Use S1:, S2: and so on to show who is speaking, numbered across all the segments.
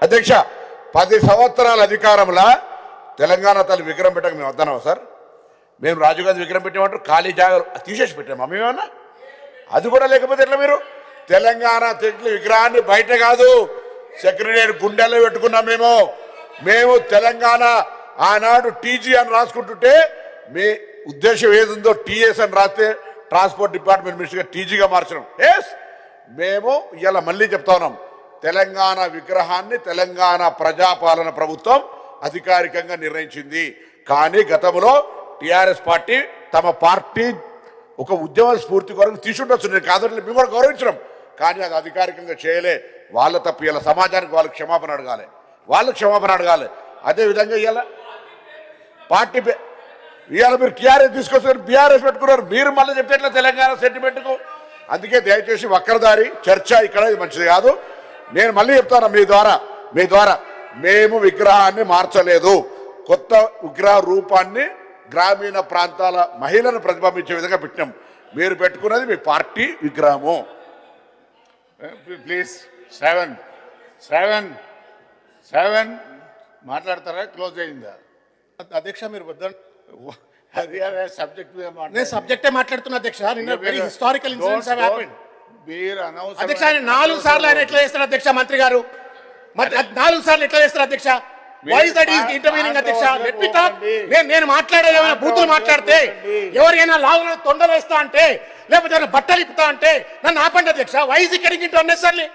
S1: అధ్యక్ష 10 సంవత్సరాల అధికారంలో తెలంగాణ తల్లి విగ్రహం పెట్టక మేము వద్దన్నాం సార్. మేము రాజీవ్ గాంధీ విగ్రహం పెట్టామంటారు, ఖాళీ జాగా తీసేసి పెట్టాము మేమేమన్నా. అది కూడా లేకపోతే ఎట్లా మీరు తెలంగాణ తెచ్చిన విగ్రహాన్ని బయట కాదు సెక్రటరీ గుండెల్లో పెట్టుకున్నాం మేము తెలంగాణ ఆనాడు టీజీ అని రాసుకుంటుంటే మీ ఉద్దేశం ఏదుందో టీఎస్ అని రాస్తే ట్రాన్స్పోర్ట్ డిపార్ట్మెంట్ మినిస్టర్గా టీజీగా మార్చడం. మేము ఇలా మళ్ళీ చెప్తా ఉన్నాం, తెలంగాణ విగ్రహాన్ని తెలంగాణ ప్రజాపాలన ప్రభుత్వం అధికారికంగా నిర్ణయించింది. కానీ గతంలో టీఆర్ఎస్ పార్టీ తమ పార్టీ ఒక ఉద్యమ స్ఫూర్తి కొరకు తీసుండొచ్చు, నేను కాదని మేము కూడా గౌరవించడం. కానీ అది అధికారికంగా చేయలే. వాళ్ళ తప్పు. ఇలా సమాజానికి వాళ్ళు క్షమాపణ అడగాలి. అదేవిధంగా ఇలా పార్టీ ఇవాళ మీరు టీఆర్ఎస్ తీసుకొస్తారు, బీఆర్ఎస్ పెట్టుకున్నారు. మీరు మళ్ళీ చెప్తే తెలంగాణ సెంటిమెంట్కు. అందుకే దయచేసి వక్రదారి చర్చ ఇక్కడ మంచిది కాదు. నేను మళ్ళీ చెప్తాను మీ ద్వారా మేము విగ్రహాన్ని మార్చలేదు. కొత్త విగ్రహ రూపాన్ని గ్రామీణ ప్రాంతాల మహిళలను ప్రతిబింబించే విధంగా పెట్టినాం. మీరు పెట్టుకున్నది మీ పార్టీ విగ్రహము.
S2: ప్లీజ్ శ్రావణ్ మాట్లాడతారా? క్లోజ్ అయిందా
S3: అధ్యక్ష? మీరు వద్దండి.
S2: అది సబ్జెక్ట్
S3: నేను సబ్జెక్టే మాట్లాడుతున్నా అధ్యక్ష. Very historical incidents have happened. అధ్యక్ష ఆయన 4 సార్లు ఆయన ఎట్లా చేస్తారు అధ్యక్ష? మంత్రి గారు 4 సార్లు ఎట్లా చేస్తారు అధ్యక్ష? Why is that is intervening అధ్యక్ష? Let me talk. నేను మాట్లాడేది ఏమైనా బూతులు మాట్లాడితే, ఎవరైనా లావున తొండలు వేస్తా అంటే, లేకపోతే ఏమైనా బట్టలు ఇప్పుతా అంటే నన్ను ఆపండి అధ్యక్ష. Why is it getting into unnecessarily?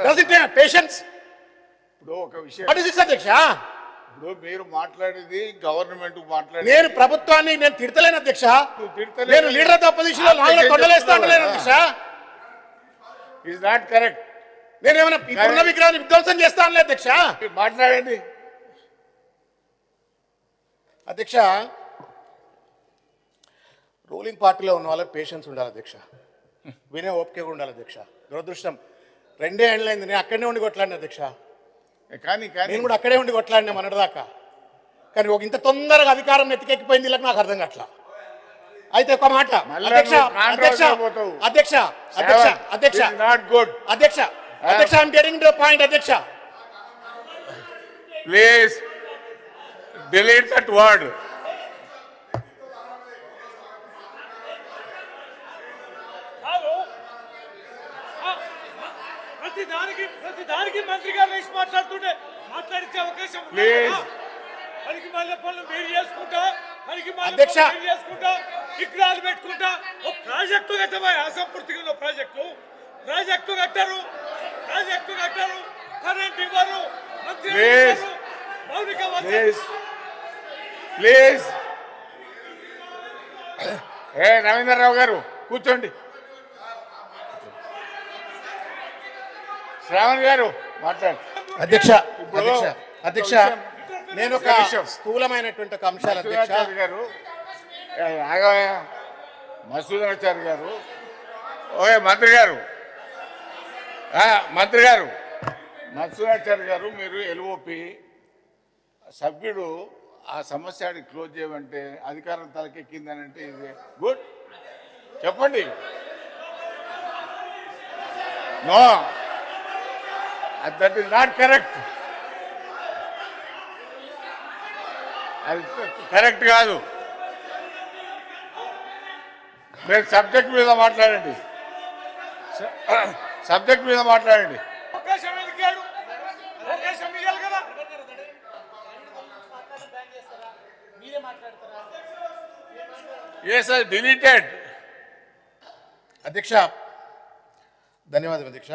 S3: Does it have patience?
S2: ఇప్పుడు ఒక విషయం
S3: వాట్ ఇస్ దిస్ అధ్యక్ష?
S2: ఇప్పుడు మీరు మాట్లాడేది గవర్నమెంట్ మాట్లాడి,
S3: నేను ప్రభుత్వాన్ని నేను తిడతలేను అధ్యక్ష. నేను లీడర్ ఆఫ్ ద అపోజిషన్ లో లావున తొండలు వేస్తా అంటలేను అధ్యక్ష.
S2: Is not correct.
S3: నేనేమైనా ఇప్పుడున్న విగ్రహాన్ని విధ్వంసం చేస్తా అనలే అధ్యక్ష.
S2: మాట్లాడండి
S3: అధ్యక్ష. రూలింగ్ పార్టీలో ఉన్న వాళ్ళకి పేషెన్స్ ఉండాలి అధ్యక్ష, వినే ఓపిక ఉండాలి అధ్యక్ష. దురదృష్టం 2 ఏళ్ళైంది నేను అక్కడనే ఉండి కొట్లాడిన అధ్యక్ష.
S2: కానీ
S3: నేను కూడా అక్కడే ఉండి కొట్లాడినా మొన్నటిదాకా. కానీ ఒక ఇంత తొందరగా అధికారం ఎత్తికెక్కిపోయింది ఇలా నాకు అర్థం కావట్లా. అయితే ఒక మాట అధ్యక్ష I'm getting to the point అధ్యక్ష.
S2: Please delete that word.
S4: ప్రతిదానికి మంత్రి గారు వేసి మాట్లాడుతుంటే మాట్లాడించే అవకాశం పనికి మళ్ళీ పనులు మీరు చేసుకుంటా, పనికి మళ్ళీ చేసుకుంటా, విగ్రహాలు పెట్టుకుంటా. ఒక ప్రాజెక్టు కట్టమా, అసంపూర్తిగా ప్రాజెక్టు కట్టారు, కరెంట్ ఇవ్వరు, మంత్రి మౌలిక
S2: ప్లీజ్. రవీంద్రరావు గారు కూర్చోండి. శ్రావణ్ గారు మాట్లాడు.
S3: అధ్యక్ష నేను ఒక స్థూలమైనటువంటి ఒక అంశాలు అధ్యక్ష
S2: గారు, మసూదనాచారి గారు, మంత్రి గారు మసూదనాచారి గారు, మీరు ఎల్ఓపి సభ్యుడు ఆ సమస్యని క్లోజ్ చేయమంటే అధికారం తలకెక్కిందని అంటే ఇది గుడ్ చెప్పండి. No, that is not correct. అది కరెక్ట్ కాదు. మీరు సబ్జెక్ట్ మీద మాట్లాడండి. Yes, I deleted.
S3: అధ్యక్ష ధన్యవాదాలు అధ్యక్ష.